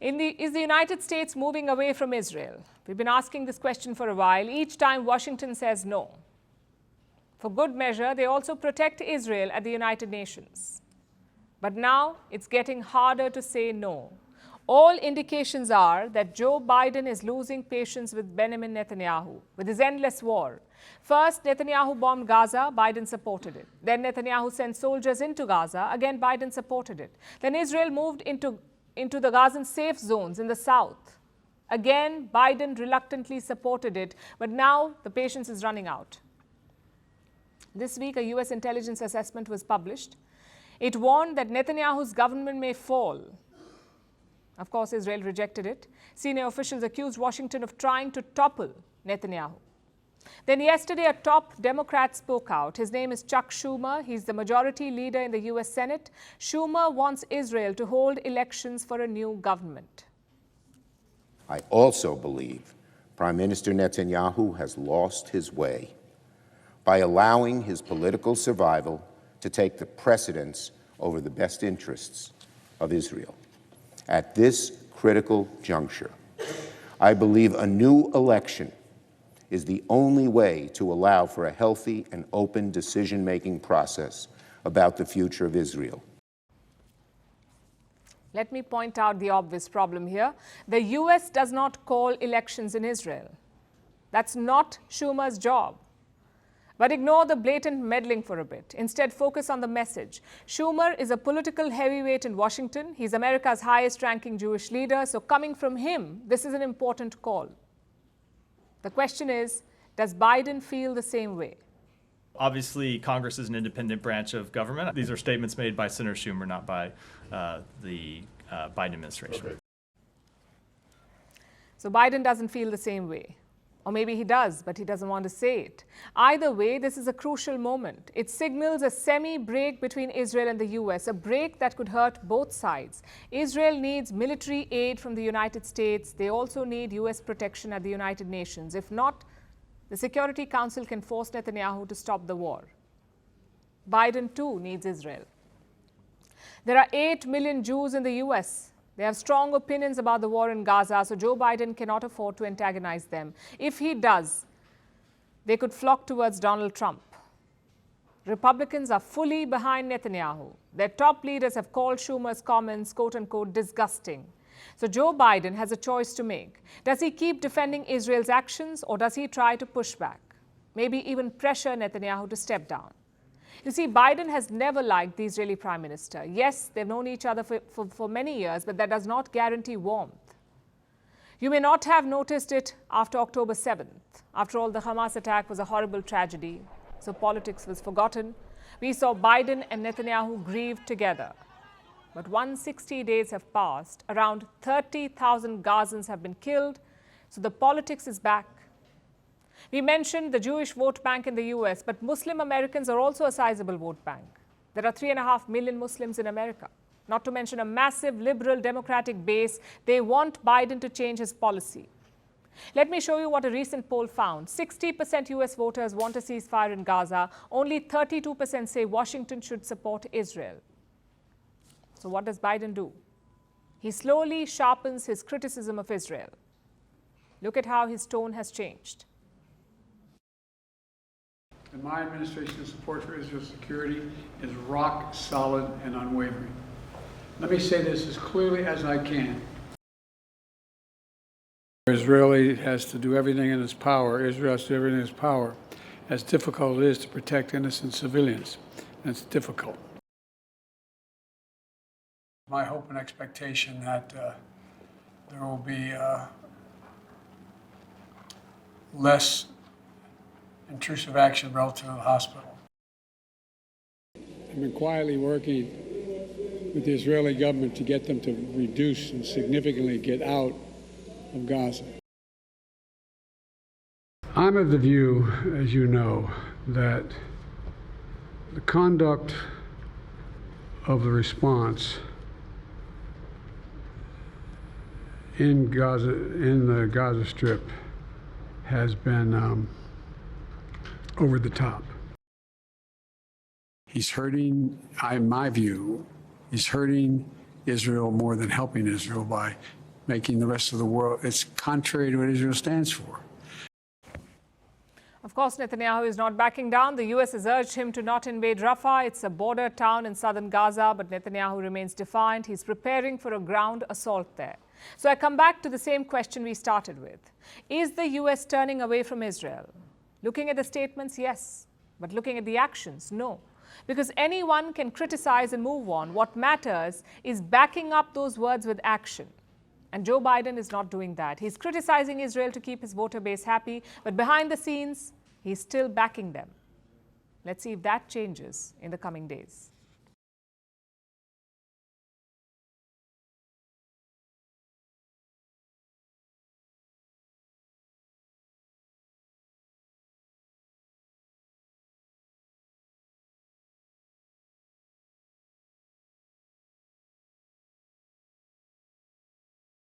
Is the United States moving away from Israel? We've been asking this question for a while. Each time Washington says no. For good measure, they also protect Israel at the United Nations. But now it's getting harder to say no. All indications are that Joe Biden is losing patience with Benjamin Netanyahu, with his endless war. First, Netanyahu bombed Gaza, Biden supported it. Then Netanyahu sent soldiers into Gaza, again Biden supported it. Then Israel moved into the Gazan safe zones in the south. Again, Biden reluctantly supported it, but now the patience is running out. This week, a U.S. intelligence assessment was published. It warned that Netanyahu's government may fall. Of course, Israel rejected it. Senior officials accused Washington of trying to topple Netanyahu. Then yesterday, a top Democrat spoke out. His name is Chuck Schumer. He's the majority leader in the U.S. Senate. Schumer wants Israel to hold elections for a new government. I also believe Prime Minister Netanyahu has lost his way by allowing his political survival to take the precedence over the best interests of Israel. At this critical juncture, I believe a new election is the only way to allow for a healthy and open decision-making process about the future of Israel. Let me point out the obvious problem here. The U.S. does not call elections in Israel. That's not Schumer's job. But ignore the blatant meddling for a bit. Instead, focus on the message. Schumer is a political heavyweight in Washington. He's America's highest-ranking Jewish leader. So coming from him, this is an important call. The question is, does Biden feel the same way? Obviously, Congress is an independent branch of government. These are statements made by Senator Schumer, not by the Biden administration. Okay. So Biden doesn't feel the same way. Or maybe he does, but he doesn't want to say it. Either way, this is a crucial moment. It signals a semi-break between Israel and the U.S., a break that could hurt both sides. Israel needs military aid from the United States. They also need U.S. protection at the United Nations. If not, the Security Council can force Netanyahu to stop the war. Biden, too, needs Israel. There are 8 million Jews in the U.S. They have strong opinions about the war in Gaza, so Joe Biden cannot afford to antagonize them. If he does, they could flock towards Donald Trump. Republicans are fully behind Netanyahu. Their top leaders have called Schumer's comments, quote-unquote, disgusting. So Joe Biden has a choice to make. Does he keep defending Israel's actions, or does he try to push back? Maybe even pressure Netanyahu to step down. You see, Biden has never liked the Israeli Prime Minister. Yes, they've known each other for many years, but that does not guarantee warmth. You may not have noticed it after October 7th. After all, the Hamas attack was a horrible tragedy, so politics was forgotten. We saw Biden and Netanyahu grieve together. But 160 days have passed. Around 30,000 Gazans have been killed, so the politics is back. We mentioned the Jewish vote bank in the U.S., but Muslim Americans are also a sizable vote bank. There are 3.5 million Muslims in America, not to mention a massive liberal democratic base. They want Biden to change his policy. Let me show you what a recent poll found. 60% U.S. voters want a ceasefire in Gaza. Only 32% say Washington should support Israel. So what does Biden do? He slowly sharpens his criticism of Israel. Look at how his tone has changed. And my administration's support for Israel's security is rock solid and unwavering. Let me say this as clearly as I can. Israel has to do everything in its power. Israel has to do everything in its power. As difficult it is to protect innocent civilians, and it's difficult. My hope and expectation that there will be less intrusive action relative to the hospital. I've been quietly working with the Israeli government to get them to reduce and significantly get out of Gaza. I'm of the view, as you know, that the conduct of the response in Gaza, in the Gaza Strip, has been over the top. He's hurting, in my view, he's hurting Israel more than helping Israel by making the rest of the world, it's contrary to what Israel stands for. Of course, Netanyahu is not backing down. The U.S. has urged him to not invade Rafah. It's a border town in southern Gaza, but Netanyahu remains defiant. He's preparing for a ground assault there. So I come back to the same question we started with. Is the U.S. turning away from Israel? Looking at the statements, yes. But looking at the actions, no. Because anyone can criticize and move on. What matters is backing up those words with action. And Joe Biden is not doing that. He's criticizing Israel to keep his voter base happy, but behind the scenes, he's still backing them. Let's see if that changes in the coming days.